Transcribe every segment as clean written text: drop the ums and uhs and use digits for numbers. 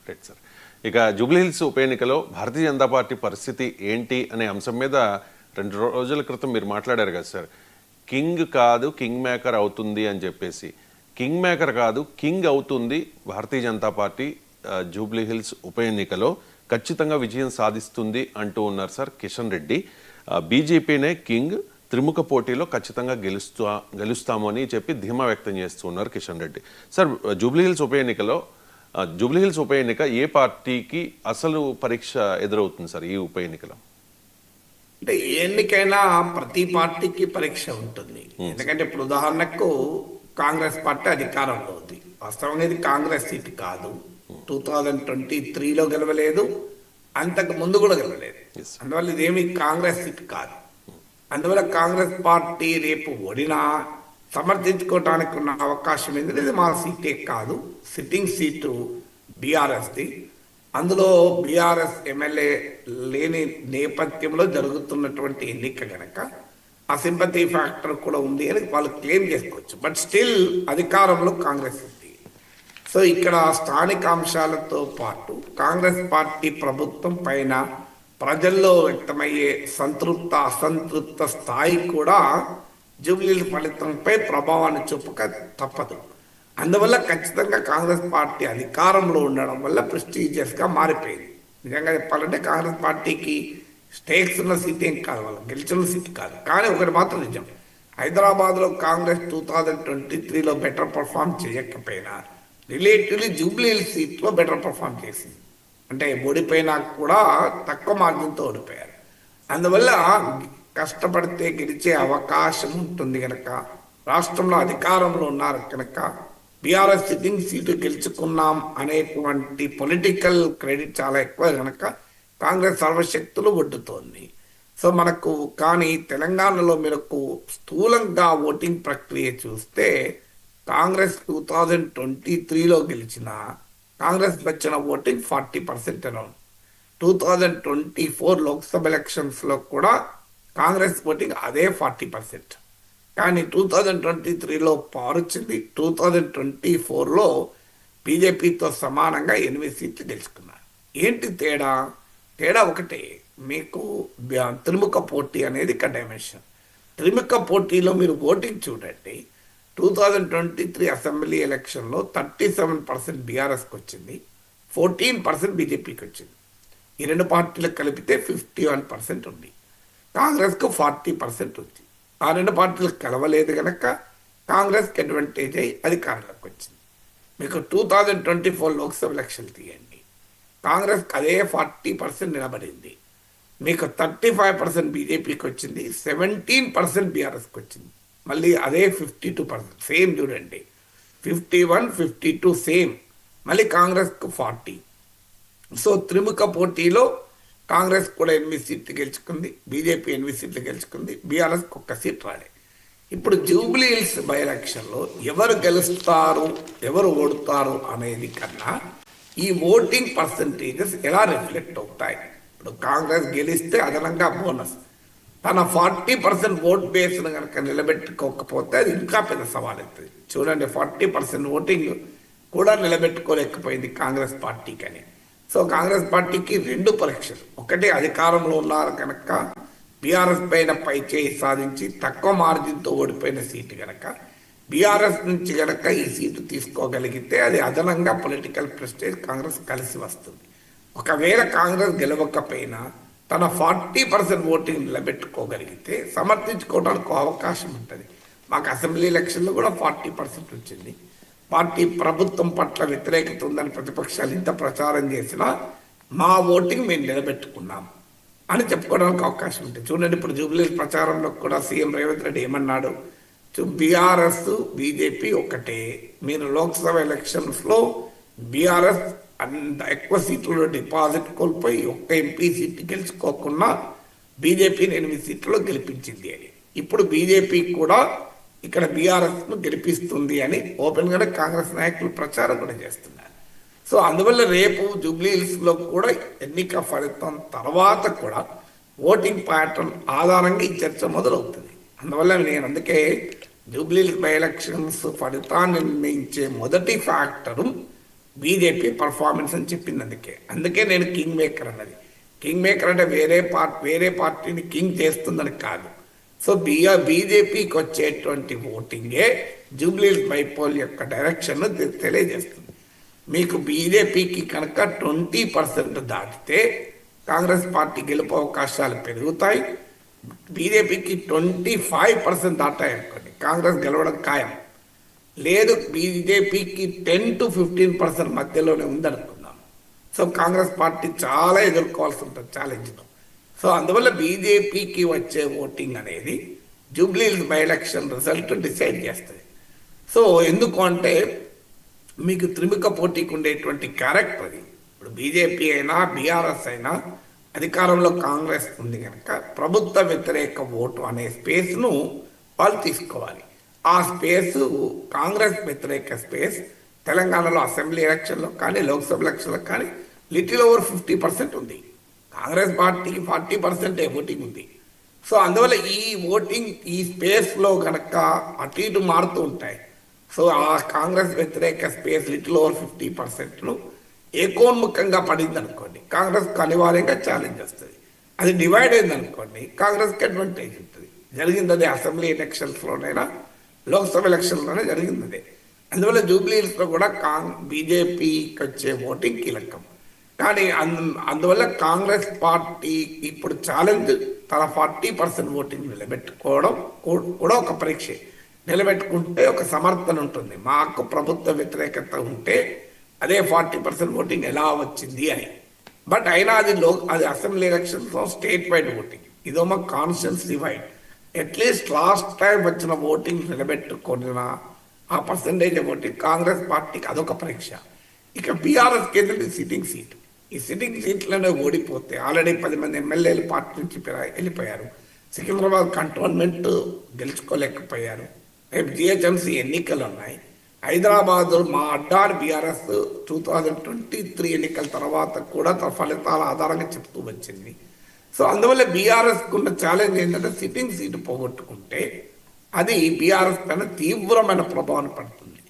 Right sir. ఇక జూబ్లీహిల్స్ ఉప ఎన్నికలో భారతీయ జనతా పార్టీ పరిస్థితి ఏంటి అనే అంశం మీద 2 రోజుల క్రితం మీరు మాట్లాడారు కదా సార్. కింగ్ కాదు కింగ్ మేకర్ అవుతుంది అని చెప్పేసి. కింగ్ మేకర్ కాదు కింగ్ అవుతుంది భారతీయ జనతా పార్టీ జూబ్లీహిల్స్ ఉప ఎన్నికలో ఖచ్చితంగా విజయం సాధిస్తుంది అంటూ ఉన్నారు సార్ కిషన్ రెడ్డి. బీజేపీనే కింగ్, త్రిముఖ పోటీలో ఖచ్చితంగా గెలుస్తాము అని చెప్పి ధీమా వ్యక్తం చేస్తూ ఉన్నారు కిషన్ రెడ్డి. సార్, జూబ్లీహిల్స్ ఉప ఎన్నిక ఏ పార్టీకి అసలు పరీక్ష ఎదురవుతుంది సార్ ఈ ఉప ఎన్నికలో? అంటే ఏ ఎన్నికైనా ప్రతి పార్టీకి పరీక్ష ఉంటుంది. ఎందుకంటే ఇప్పుడు ఉదాహరణకు కాంగ్రెస్ పార్టీ అధికారంలో ఉంది. వాస్తవంగా ఇది కాంగ్రెస్ సీట్ కాదు. 2023లో గెలవలేదు, అంతకు ముందు కూడా గెలవలేదు. అందువల్ల ఇదేమి కాంగ్రెస్ సీట్ కాదు. అందువల్ల కాంగ్రెస్ పార్టీ రేపు ఓడినా సమర్థించుకోవటానికి ఉన్న అవకాశం ఏంటంటే ఇది మా సీటే కాదు, సిట్టింగ్ సీటు బీఆర్ఎస్ది. అందులో బీఆర్ఎస్ ఎమ్మెల్యే లేని నేపథ్యంలో జరుగుతున్నటువంటి ఎన్నిక గనక ఆ సింపతి ఫ్యాక్టర్ కూడా ఉంది అని వాళ్ళు క్లెయిమ్ చేసుకోవచ్చు. బట్ స్టిల్ అధికారంలో కాంగ్రెస్ ఉంది. సో ఇక్కడ స్థానిక అంశాలతో పాటు కాంగ్రెస్ పార్టీ ప్రభుత్వం పైన ప్రజల్లో వ్యక్తమయ్యే సంతృప్త అసంతృప్త స్థాయి కూడా జూబ్లీహిల్స్ ఫలితంపై ప్రభావాన్ని చూపక తప్పదు. అందువల్ల ఖచ్చితంగా కాంగ్రెస్ పార్టీ అధికారంలో ఉండడం వల్ల ప్రెస్టీజియస్గా మారిపోయింది. నిజంగా చెప్పాలంటే కాంగ్రెస్ పార్టీకి స్టేక్స్ ఉన్న సీట్ ఏం కాదు, వాళ్ళు గెలిచిన సీట్ కాదు. కానీ ఒకటి మాత్రం నిజం, హైదరాబాద్లో కాంగ్రెస్ 2023లో బెటర్ పర్ఫామ్ చేయకపోయినా రిలేటివ్లీ జూబ్లీహిల్స్ సీట్లో బెటర్ పర్ఫామ్ చేసింది. అంటే ఓడిపోయినా కూడా తక్కువ మార్జిన్తో ఓడిపోయారు. అందువల్ల కష్టపడితే గెలిచే అవకాశం ఉంటుంది కనుక, రాష్ట్రంలో అధికారంలో ఉన్నారు కనుక బీఆర్ఎస్ సిట్టింగ్ సీటు గెలుచుకున్నాం అనేటువంటి పొలిటికల్ క్రెడిట్ చాలా ఎక్కువ కనుక కాంగ్రెస్ సర్వశక్తులు ఒడ్డుతోంది. సో మనకు కానీ తెలంగాణలో మనకు స్థూలంగా ఓటింగ్ ప్రక్రియ చూస్తే కాంగ్రెస్ 2023లో గెలిచిన కాంగ్రెస్ వచ్చిన ఓటింగ్ 40% అరౌండ్. 2024 లోక్సభ ఎలక్షన్స్లో కూడా కాంగ్రెస్ ఓటింగ్ అదే 40%. కానీ 2023లో పారుచింది. 2024లో బీజేపీతో సమానంగా 8 సీట్లు గెలుచుకున్నారు. ఏంటి తేడా? తేడా ఒకటే, మీకు త్రిముఖ పోటీ అనేది ఇక్కడ డైమెన్షన్. త్రిముఖ పోటీలో మీరు ఓటింగ్ చూడండి. 2023 అసెంబ్లీ ఎలక్షన్లో 37% బీఆర్ఎస్కి వచ్చింది, 14% బీజేపీకి వచ్చింది. ఈ రెండు పార్టీలకు కలిపితే 51% ఉంది. కాంగ్రెస్కు 40% ఉంది. ఆ రెండు పార్టీలకు కలవలేదు కనుక కాంగ్రెస్కి అడ్వాంటేజ్ అయ్యి అధికారంలోకి వచ్చింది. మీకు 2024 లోక్సభ ఎలక్షన్ తీయండి, కాంగ్రెస్కి అదే 40% నిలబడింది. మీకు 35% బీజేపీకి వచ్చింది, 17% బీఆర్ఎస్కి వచ్చింది. మళ్ళీ అదే 52%, సేమ్ చూడండి, 51, 52 సేమ్. మళ్ళీ కాంగ్రెస్కు 40. సో త్రిముఖ పోటీలో కాంగ్రెస్ కూడా 8 సీట్లు గెలుచుకుంది, బీజేపీ 8 సీట్లు గెలుచుకుంది, బీఆర్ఎస్కి 1 సీట్ రాలే. ఇప్పుడు జూబ్లీహిల్స్ బై ఎలక్షన్లో ఎవరు గెలుస్తారు ఎవరు ఓడుతారు అనేది కన్నా ఈ ఓటింగ్ పర్సంటేజెస్ ఎలా రిఫ్లెక్ట్ అవుతాయి. ఇప్పుడు కాంగ్రెస్ గెలిస్తే అదనంగా బోనస్, తన 40% ఓట్ బేస్ను కనుక నిలబెట్టుకోకపోతే అది ఇంకా పెద్ద సవాల్ అవుతుంది. చూడండి, 40% ఓటింగ్ కూడా నిలబెట్టుకోలేకపోయింది కాంగ్రెస్ పార్టీకి అని. సో కాంగ్రెస్ పార్టీకి 2 పరీక్షలు. ఒకటి, అధికారంలో ఉన్నారు కనుక బీఆర్ఎస్ పైన పై చేయి సాధించి తక్కువ మార్జిన్తో ఓడిపోయిన సీటు కనుక బీఆర్ఎస్ నుంచి కనుక ఈ సీటు తీసుకోగలిగితే అది అదనంగా పొలిటికల్ ప్రెస్టేజ్ కాంగ్రెస్ కలిసి వస్తుంది. ఒకవేళ కాంగ్రెస్ గెలవకపోయినా తన 40% ఓటింగ్ నిలబెట్టుకోగలిగితే సమర్థించుకోవడానికి అవకాశం ఉంటుంది. మాకు అసెంబ్లీ ఎలక్షన్లో కూడా 40% వచ్చింది. పార్టీ ప్రభుత్వం పట్ల వ్యతిరేకత ఉందని ప్రతిపక్షాలు ఇంత ప్రచారం చేసినా మా ఓటింగ్ మేము నిలబెట్టుకున్నాం అని చెప్పుకోవడానికి అవకాశం ఉంటుంది. చూడండి, ఇప్పుడు జూబ్లీహిల్స్ ప్రచారంలో కూడా సీఎం రేవంత్ రెడ్డి ఏమన్నాడు, బీఆర్ఎస్ బీజేపీ ఒకటే, మీరు లోక్సభ ఎలక్షన్స్లో బీఆర్ఎస్ అంత ఎక్కువ సీట్లలో డిపాజిట్ కోల్పోయి 1 ఎంపీ సీట్ గెలుచుకోకుండా బీజేపీని 8 సీట్లలో గెలిపించింది అని. ఇప్పుడు బీజేపీ కూడా ఇక్కడ బీఆర్ఎస్ను గెలిపిస్తుంది అని ఓపెన్గానే కాంగ్రెస్ నాయకులు ప్రచారం కూడా చేస్తున్నారు. సో అందువల్ల రేపు జూబ్లీహిల్స్లో కూడా ఎన్నిక ఫలితం తర్వాత కూడా ఓటింగ్ ప్యాటర్న్ ఆధారంగా ఈ చర్చ మొదలవుతుంది. అందువల్ల నేను అందుకే జూబ్లీహిల్స్ బై ఎలక్షన్స్ ఫలితాన్ని నిర్ణయించే మొదటి ఫ్యాక్టరు బీజేపీ పర్ఫార్మెన్స్ అని చెప్పింది. అందుకే నేను కింగ్ మేకర్ అన్నది. కింగ్ మేకర్ అంటే వేరే పార్టీని కింగ్ చేస్తుందని కాదు. సో బీజేపీకి వచ్చేటువంటి ఓటింగే జూబ్లీహిల్స్ బైపోల్ యొక్క డైరెక్షన్ తెలియజేస్తుంది. మీకు బీజేపీకి కనుక 20% దాటితే కాంగ్రెస్ పార్టీ గెలుపు అవకాశాలు పెరుగుతాయి. బీజేపీకి 25% దాటాయనుకోండి, కాంగ్రెస్ గెలవడం ఖాయం. లేదు, బీజేపీకి 10 to 15% మధ్యలోనే ఉందనుకుందాం. సో కాంగ్రెస్ పార్టీ చాలా ఎదుర్కోవాల్సి ఉంటుంది ఛాలెంజ్ను. సో అందువల్ల బీజేపీకి వచ్చే ఓటింగ్ అనేది Jubilee Hills by election result decide చేస్తుంది. సో ఎందుకు అంటే మీకు త్రిముఖ పోటీకి ఉండేటువంటి క్యారెక్టర్ అది. ఇప్పుడు బీజేపీ అయినా బీఆర్ఎస్ అయినా అధికారంలో కాంగ్రెస్ ఉంది కనుక ప్రభుత్వ వ్యతిరేక ఓటు అనే స్పేస్ను వాళ్ళు తీసుకోవాలి. ఆ స్పేసు కాంగ్రెస్ వ్యతిరేక స్పేస్ తెలంగాణలో అసెంబ్లీ ఎలక్షన్లో కానీ లోక్సభ ఎలక్షన్లో కానీ లిటిల్ ఓవర్ 50% ఉంది. కాంగ్రెస్ పార్టీకి 40% ఓటింగ్ ఉంది. సో అందువల్ల ఈ స్పేస్లో కనుక అటు ఇటు మారుతూ ఉంటాయి. సో ఆ కాంగ్రెస్ వ్యతిరేక స్పేస్ లిటిల్ ఓవర్ 50%ను ఏకోన్ముఖంగా పడింది అనుకోండి, కాంగ్రెస్కి అనివార్యంగా ఛాలెంజ్ వస్తుంది. అది డివైడ్ అయింది అనుకోండి, కాంగ్రెస్కి అడ్వాంటేజ్ ఉంటుంది. జరిగింది అదే అసెంబ్లీ ఎలక్షన్స్లోనైనా లోక్సభ ఎలక్షన్లోనే జరిగింది అదే. అందువల్ల జూబ్లీహిల్స్లో కూడా బీజేపీకి వచ్చే ఓటింగ్ కీలకం. కానీ అందువల్ల కాంగ్రెస్ పార్టీ ఇప్పుడు ఛాలెంజ్ తన 40% ఓటింగ్ నిలబెట్టుకోవడం కూడా ఒక పరీక్ష. నిలబెట్టుకుంటే ఒక సమర్థన ఉంటుంది. మాకు ప్రభుత్వ వ్యతిరేకత ఉంటే అదే 40% ఓటింగ్ ఎలా వచ్చింది అని. బట్ అయినా అది అసెంబ్లీ ఎలక్షన్స్లో స్టేట్ వైడ్ ఓటింగ్, ఇదో మా constituency divide. At least last time వచ్చిన ఓటింగ్ నిలబెట్టుకున్న ఆ పర్సంటేజ్ ఓటింగ్ కాంగ్రెస్ పార్టీకి అదొక పరీక్ష. ఇక బీఆర్ఎస్కి ఏంటంటే సిట్టింగ్ సీట్. ఈ సిట్టింగ్ సీట్లోనే ఓడిపోతే ఆల్రెడీ 10 మంది ఎమ్మెల్యేలు పార్టీ నుంచి వెళ్ళిపోయారు. సికింద్రాబాద్ కంటోన్మెంట్ గెలుచుకోలేకపోయారు. రేపు జిహెచ్ఎంసీ ఎన్నికలు ఉన్నాయి. హైదరాబాద్ మా అడ్డార్ బీఆర్ఎస్ 2023 ఎన్నికల తర్వాత కూడా తన ఫలితాల ఆధారంగా చెప్తూ వచ్చింది. సో అందువల్ల బీఆర్ఎస్కు ఉన్న ఛాలెంజ్ ఏంటంటే సిట్టింగ్ సీటు పోగొట్టుకుంటే అది బీఆర్ఎస్ పైన తీవ్రమైన ప్రభావం పడుతుంది.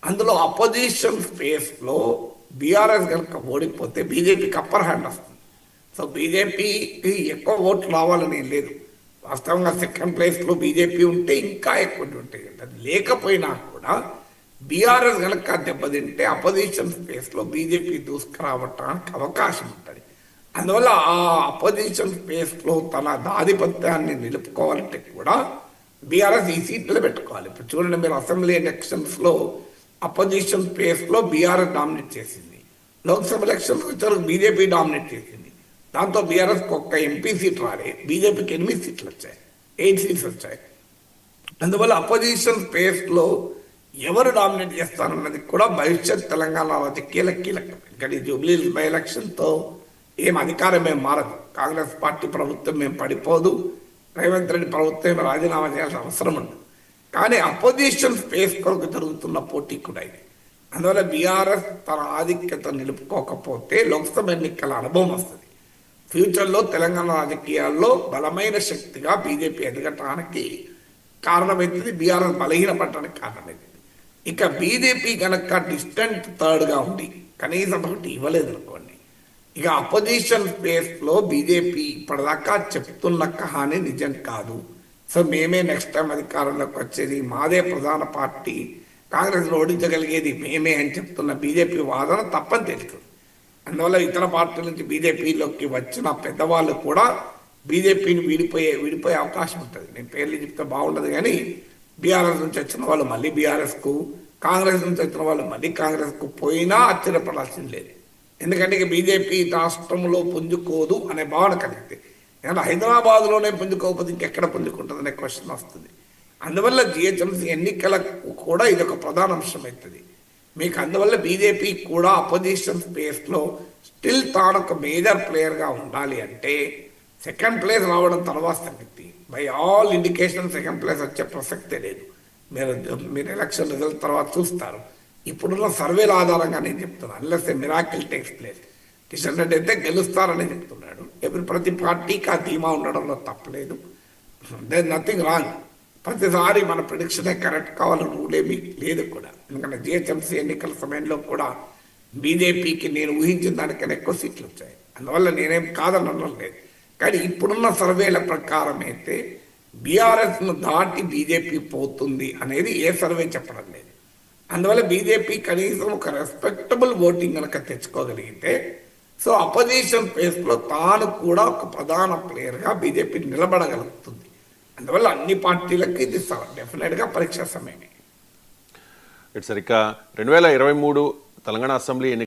అందులో అపోజిషన్ స్పేస్లో బీఆర్ఎస్ కనుక ఓడిపోతే బీజేపీకి అప్పర్ హ్యాండ్ వస్తుంది. సో బీజేపీకి ఎక్కువ ఓట్లు రావాలని లేదు. వాస్తవంగా సెకండ్ ప్లేస్లో బీజేపీ ఉంటే ఇంకా ఎక్కువ ఉంటాయి. అది లేకపోయినా కూడా బీఆర్ఎస్ కనుక దెబ్బతింటే అపోజిషన్ స్పేస్లో బీజేపీ దూసుకురావటానికి అవకాశం ఉంటుంది. అందువల్ల ఆ అపోజిషన్ స్పేస్లో తన ఆధిపత్యాన్ని నిలుపుకోవాలంటే కూడా బీఆర్ఎస్ ఈ సీట్లు పెట్టుకోవాలి. ఇప్పుడు చూడండి, మీరు అసెంబ్లీ ఎలక్షన్స్లో అపోజిషన్ స్పేస్లో బీఆర్ఎస్ డామినేట్ చేసింది. లోక్సభ ఎలక్షన్స్ వచ్చారు బీజేపీ డామినేట్ చేసింది. దాంతో బీఆర్ఎస్కి ఒక్క ఎంపీ సీట్ రాలే, బీజేపీకి 8 సీట్లు వచ్చాయి, 8 సీట్స్ వచ్చాయి. అందువల్ల అపోజిషన్ స్పేస్లో ఎవరు డామినేట్ చేస్తారన్నది కూడా భవిష్యత్ తెలంగాణ రాజకీయాల కీలకం. ఇక్కడ ఈ జూబ్లీహిల్స్ బై ఎలక్షన్తో ఏం అధికారం ఏం మారదు. కాంగ్రెస్ పార్టీ ప్రభుత్వం ఏం పడిపోదు, రేవంత్ రెడ్డి ప్రభుత్వం రాజీనామా చేయాల్సిన అవసరం ఉండదు. కానీ అపోజిషన్ స్పేస్ కొరకు జరుగుతున్న పోటీ కూడా ఇది. అందువల్ల బీఆర్ఎస్ తన ఆధిక్యత నిలుపుకోకపోతే లోక్సభ ఎన్నికల అనుభవం వస్తుంది. ఫ్యూచర్లో తెలంగాణ రాజకీయాల్లో బలమైన శక్తిగా బీజేపీ ఎదగటానికి కారణమవుతుంది, బీఆర్ఎస్ బలహీనపడటానికి కారణమవుతుంది. ఇక బీజేపీ కనుక డిస్టెంట్ థర్డ్గా ఉండి కనీసం ఒకటి ఇవ్వలేదు అనుకోండి, ఇక అపోజిషన్ స్పేస్లో బీజేపీ ఇప్పటిదాకా చెప్తున్న కహాని నిజం కాదు. సో మేమే నెక్స్ట్ టైం అధికారంలోకి వచ్చేది, మాదే ప్రధాన పార్టీ, కాంగ్రెస్లో ఓడించగలిగేది మేమే అని చెప్తున్న బీజేపీ వాదన తప్పని తెలుస్తుంది. అందువల్ల ఇతర పార్టీల నుంచి బీజేపీలోకి వచ్చిన పెద్దవాళ్ళు కూడా బీజేపీని విడిపోయే అవకాశం ఉంటుంది. నేను పేర్లు చెప్తే బాగుండదు, కానీ బీఆర్ఎస్ నుంచి వచ్చిన వాళ్ళు మళ్ళీ బీఆర్ఎస్కు, కాంగ్రెస్ నుంచి వచ్చిన వాళ్ళు మళ్ళీ కాంగ్రెస్కు పోయినా ఆశ్చర్యపడాల్సింది లేదు. ఎందుకంటే ఇక బీజేపీ రాష్ట్రంలో పుంజుకోదు అనే భావన కలిగింది. ఎందుకంటే హైదరాబాద్లోనే పుంజుకోకపోతే ఇంకెక్కడ పుంజుకుంటుంది అనే క్వశ్చన్ వస్తుంది. అందువల్ల జిహెచ్ఎంసీ ఎన్నికలకు కూడా ఇది ఒక ప్రధాన అంశం అవుతుంది మీకు. అందువల్ల బీజేపీ కూడా అపోజిషన్ స్పేస్లో స్టిల్ తాను ఒక మేజర్ ప్లేయర్గా ఉండాలి అంటే సెకండ్ ప్లేస్ రావడం తర్వాత సంగతి. By all indication second place వచ్చే ప్రసక్తే లేదు. మీరు ఎలక్షన్ రిజల్ట్ తర్వాత చూస్తారు. ఇప్పుడున్న సర్వేల ఆధారంగా నేను చెప్తున్నాను, unless a miracle takes place. Kishan Reddy అయితే గెలుస్తారని చెప్తున్నాడు. ప్రతి పార్టీకి ఆ ధీమా ఉండడంలో తప్పలేదు, దేర్ నథింగ్ రాంగ్. ప్రతిసారి మన ప్రిడిక్షనే కరెక్ట్ కావాలని రూల్ ఏమీ లేదు కూడా. ఎందుకంటే జిహెచ్ఎంసీ ఎన్నికల సమయంలో కూడా బీజేపీకి నేను ఊహించిన దానికన్నా ఎక్కువ సీట్లు వచ్చాయి. అందువల్ల నేనేం కాదని అనడం లేదు. కానీ ఇప్పుడున్న సర్వేల ప్రకారం అయితే బీఆర్ఎస్ను దాటి బీజేపీ పోతుంది అనేది ఏ సర్వే చెప్పడం లేదు. అందువల్ల బీజేపీ కనీసం ఒక రెస్పెక్టబుల్ ఓటింగ్ కనుక తెచ్చుకోగలిగితే, సో అపోజిషన్ ఫేస్లో తాను కూడా ఒక ప్రధాన ప్లేయర్గా బీజేపీ నిలబడగలుగుతుంది. అందువల్ల అన్ని పార్టీలకు ఇది డెఫినెట్గా పరీక్షా సమయమే. ఇటు సరిగ్గా 2023 తెలంగాణ అసెంబ్లీ